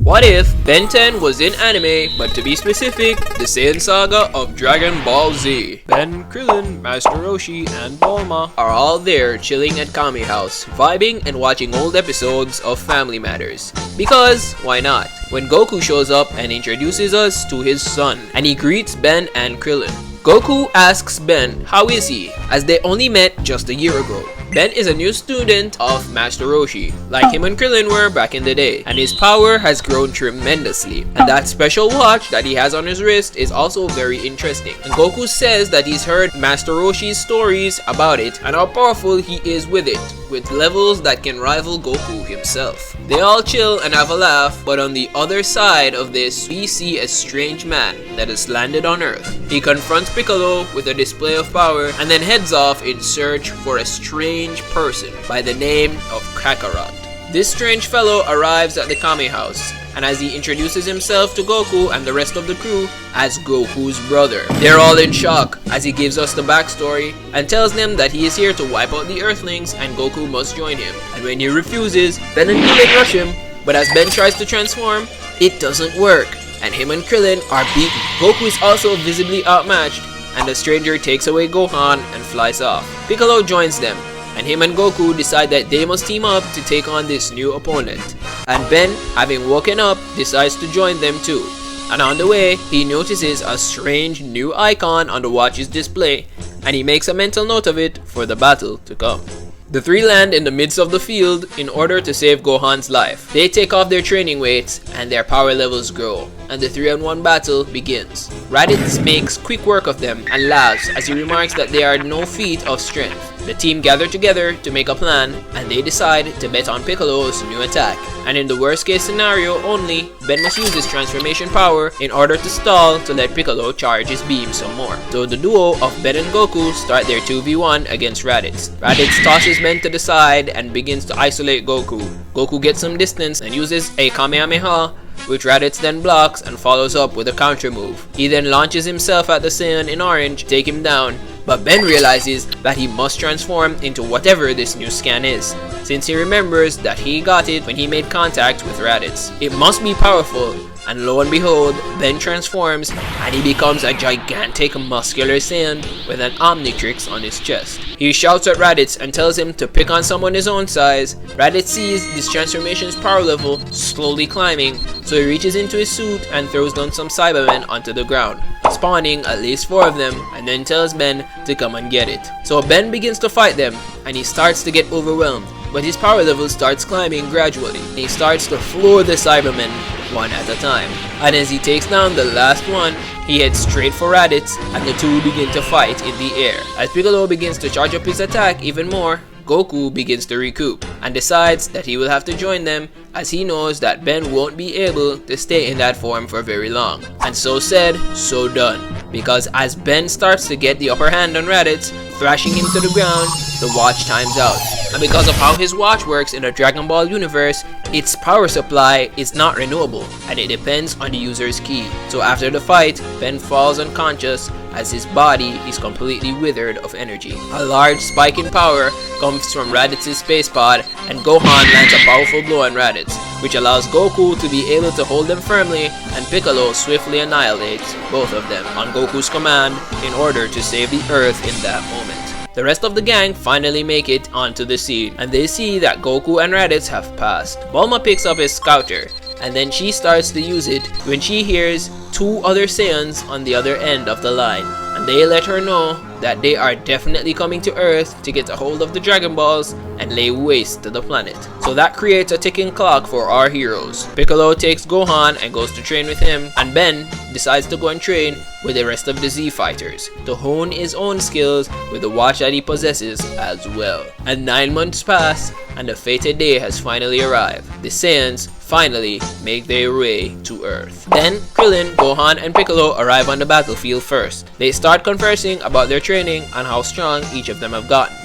What if Ben 10 was in anime, but to be specific, the Saiyan saga of Dragon Ball Z? Ben, Krillin, Master Roshi, and Bulma are all there chilling at Kami House, vibing and watching old episodes of Family Matters. Because, why not? When Goku shows up and introduces us to his son, and he greets Ben and Krillin. Goku asks Ben how is he, as they only met just a year ago. Ben is a new student of Master Roshi, like him and Krillin were back in the day, and his power has grown tremendously. And that special watch that he has on his wrist is also very interesting. And Goku says that he's heard Master Roshi's stories about it and how powerful he is with it, with levels that can rival Goku himself. They all chill and have a laugh, but on the other side of this, we see a strange man that has landed on Earth. He confronts Piccolo with a display of power and then heads off in search for a strange person by the name of Kakarot. This strange fellow arrives at the Kami House, and as he introduces himself to Goku and the rest of the crew as Goku's brother, they're all in shock as he gives us the backstory and tells them that he is here to wipe out the Earthlings and Goku must join him. And when he refuses, Ben and Krillin rush him, but as Ben tries to transform, it doesn't work, and him and Krillin are beaten. Goku is also visibly outmatched, and the stranger takes away Gohan and flies off. Piccolo joins them, and him and Goku decide that they must team up to take on this new opponent. And Ben, having woken up, decides to join them too. And on the way, he notices a strange new icon on the watch's display, and he makes a mental note of it for the battle to come. The three land in the midst of the field in order to save Gohan's life. They take off their training weights and their power levels grow, and the 3-on-1 battle begins. Raditz makes quick work of them and laughs as he remarks that they are no feat of strength. The team gather together to make a plan, and they decide to bet on Piccolo's new attack. And in the worst case scenario only, Ben must use his transformation power in order to stall to let Piccolo charge his beam some more. So the duo of Ben and Goku start their 2v1 against Raditz. Raditz tosses Ben to the side and begins to isolate Goku. Goku gets some distance and uses a Kamehameha, which Raditz then blocks and follows up with a counter move. He then launches himself at the Saiyan in orange to take him down, but Ben realizes that he must transform into whatever this new scan is, since he remembers that he got it when he made contact with Raditz. It must be powerful, and lo and behold, Ben transforms and he becomes a gigantic muscular Saiyan with an omnitrix on his chest. He shouts at Raditz and tells him to pick on someone his own size. Raditz sees this transformation's power level slowly climbing, so he reaches into his suit and throws down some Cybermen onto the ground, spawning at least 4 of them, and then tells Ben to come and get it. So Ben begins to fight them, and he starts to get overwhelmed, but his power level starts climbing gradually. He starts to floor the Cybermen one at a time, and as he takes down the last one, he heads straight for Raditz, and the two begin to fight in the air. As Piccolo begins to charge up his attack even more, Goku begins to recoup and decides that he will have to join them, as he knows that Ben won't be able to stay in that form for very long. And so said, so done, because as Ben starts to get the upper hand on Raditz, thrashing him to the ground, the watch times out. And because of how his watch works in the Dragon Ball universe, its power supply is not renewable, and it depends on the user's ki. So after the fight, Ben falls unconscious as his body is completely withered of energy. A large spike in power comes from Raditz's space pod, and Gohan lands a powerful blow on Raditz, which allows Goku to be able to hold them firmly, and Piccolo swiftly annihilates both of them on Goku's command in order to save the Earth in that moment. The rest of the gang finally make it onto the scene, and they see that Goku and Raditz have passed. Bulma picks up his scouter, and then she starts to use it when she hears 2 other Saiyans on the other end of the line, and they let her know that they are definitely coming to Earth to get a hold of the Dragon Balls and lay waste to the planet. So that creates a ticking clock for our heroes. Piccolo takes Gohan and goes to train with him, and Ben decides to go and train with the rest of the Z fighters to hone his own skills with the watch that he possesses as well. And 9 months pass, and the fated day has finally arrived. The Saiyans finally make their way to Earth. Then Krillin, Gohan, and Piccolo arrive on the battlefield first. They start conversing about their training and how strong each of them have gotten.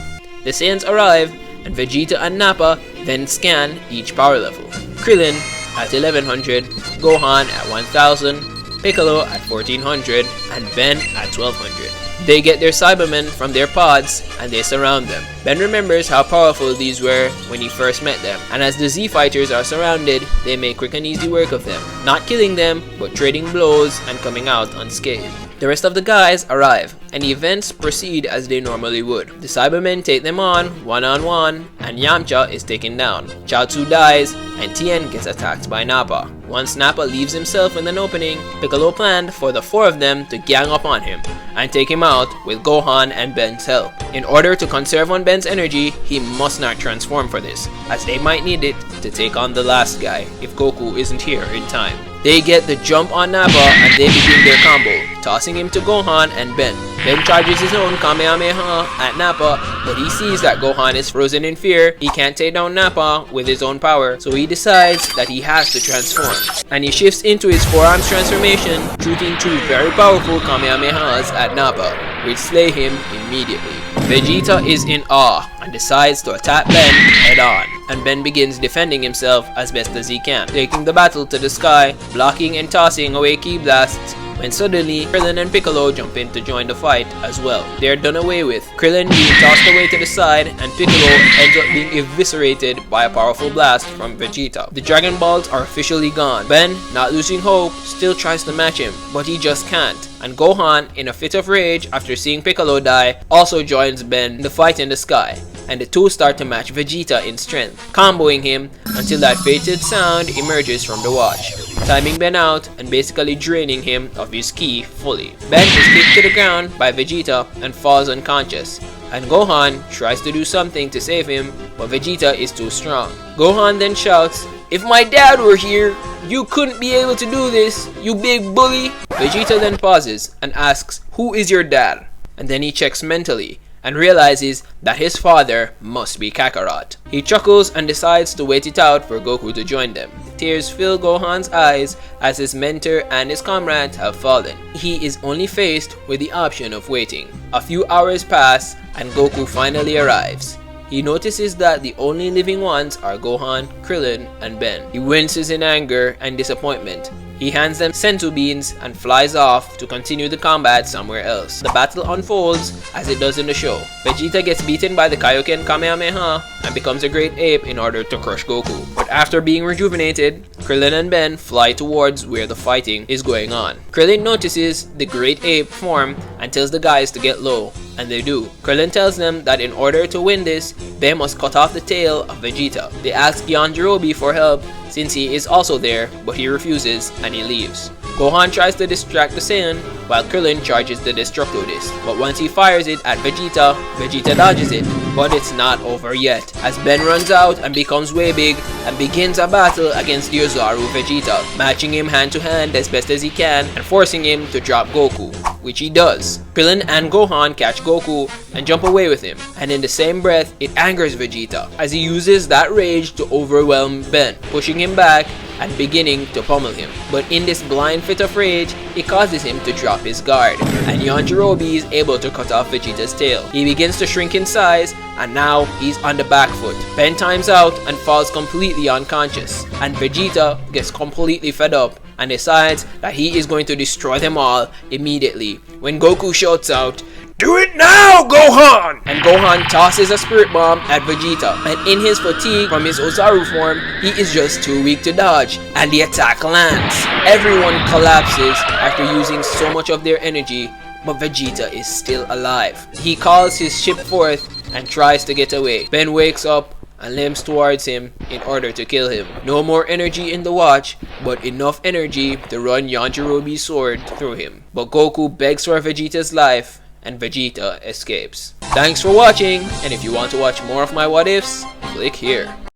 The Saiyans arrive, and Vegeta and Nappa then scan each power level. Krillin at 1100, Gohan at 1000, Piccolo at 1400, and Ben at 1200. They get their Cybermen from their pods and they surround them. Ben remembers how powerful these were when he first met them, and as the Z fighters are surrounded, they make quick and easy work of them, not killing them, but trading blows and coming out unscathed. The rest of the guys arrive, and the events proceed as they normally would. The Cybermen take them on one-on-one, and Yamcha is taken down. Chaozu dies, and Tien gets attacked by Nappa. Once Nappa leaves himself in an opening, Piccolo planned for the four of them to gang up on him and take him out with Gohan and Ben's help. In order to conserve on Ben's energy, he must not transform for this, as they might need it to take on the last guy if Goku isn't here in time. They get the jump on Nappa and they begin their combo, tossing him to Gohan and Ben. Ben charges his own Kamehameha at Nappa, but he sees that Gohan is frozen in fear. He can't take down Nappa with his own power, so he decides that he has to transform. And he shifts into his forearms transformation, shooting two very powerful Kamehamehas at Nappa, which slay him immediately. Vegeta is in awe and decides to attack Ben head on, and Ben begins defending himself as best as he can, taking the battle to the sky, blocking and tossing away ki blasts, when suddenly Krillin and Piccolo jump in to join the fight as well. They are done away with, Krillin being tossed away to the side and Piccolo ends up being eviscerated by a powerful blast from Vegeta. The Dragon Balls are officially gone. Ben, not losing hope, still tries to match him, but he just can't. And Gohan, in a fit of rage after seeing Piccolo die, also joins Ben in the fight in the sky, and the two start to match Vegeta in strength, comboing him until that fated sound emerges from the watch, timing Ben out and basically draining him of his ki fully. Ben is kicked to the ground by Vegeta and falls unconscious, and Gohan tries to do something to save him, but Vegeta is too strong. Gohan then shouts, "If my dad were here, you couldn't be able to do this, you big bully." Vegeta then pauses and asks, "Who is your dad?" And then he checks mentally and realizes that his father must be Kakarot. He chuckles and decides to wait it out for Goku to join them. Tears fill Gohan's eyes as his mentor and his comrades have fallen. He is only faced with the option of waiting. A few hours pass and Goku finally arrives. He notices that the only living ones are Gohan, Krillin, and Ben. He winces in anger and disappointment. He hands them senzu beans and flies off to continue the combat somewhere else. The battle unfolds as it does in the show. Vegeta gets beaten by the Kaioken Kamehameha and becomes a great ape in order to crush Goku. But after being rejuvenated, Krillin and Ben fly towards where the fighting is going on. Krillin notices the great ape form and tells the guys to get low, and they do. Krillin tells them that in order to win this, they must cut off the tail of Vegeta. They ask Yajirobe for help since he is also there, but he refuses and he leaves. Gohan tries to distract the Saiyan while Krillin charges the Destructo Disc, but once he fires it at Vegeta, Vegeta dodges it. But it's not over yet, as Ben runs out and becomes way big and begins a battle against the Ozaru Vegeta, matching him hand to hand as best as he can and forcing him to drop Goku, which he does. Krillin and Gohan catch Goku and jump away with him, and in the same breath it angers Vegeta as he uses that rage to overwhelm Ben, pushing him back and beginning to pummel him. But in this blind fit of rage, it causes him to drop his guard, and Yajirobe is able to cut off Vegeta's tail. He begins to shrink in size, and now he's on the back foot. Ben times out and falls completely unconscious, and Vegeta gets completely fed up and decides that he is going to destroy them all immediately, when Goku shouts out, "Do it now, Gohan!" And Gohan tosses a spirit bomb at Vegeta, and in his fatigue from his Ozaru form, he is just too weak to dodge, and the attack lands. Everyone collapses after using so much of their energy, but Vegeta is still alive. He calls his ship forth and tries to get away. Ben wakes up and limps towards him in order to kill him. No more energy in the watch, but enough energy to run Yajirobe's sword through him. But Goku begs for Vegeta's life, and Vegeta escapes. Thanks for watching, and if you want to watch more of my what ifs, click here.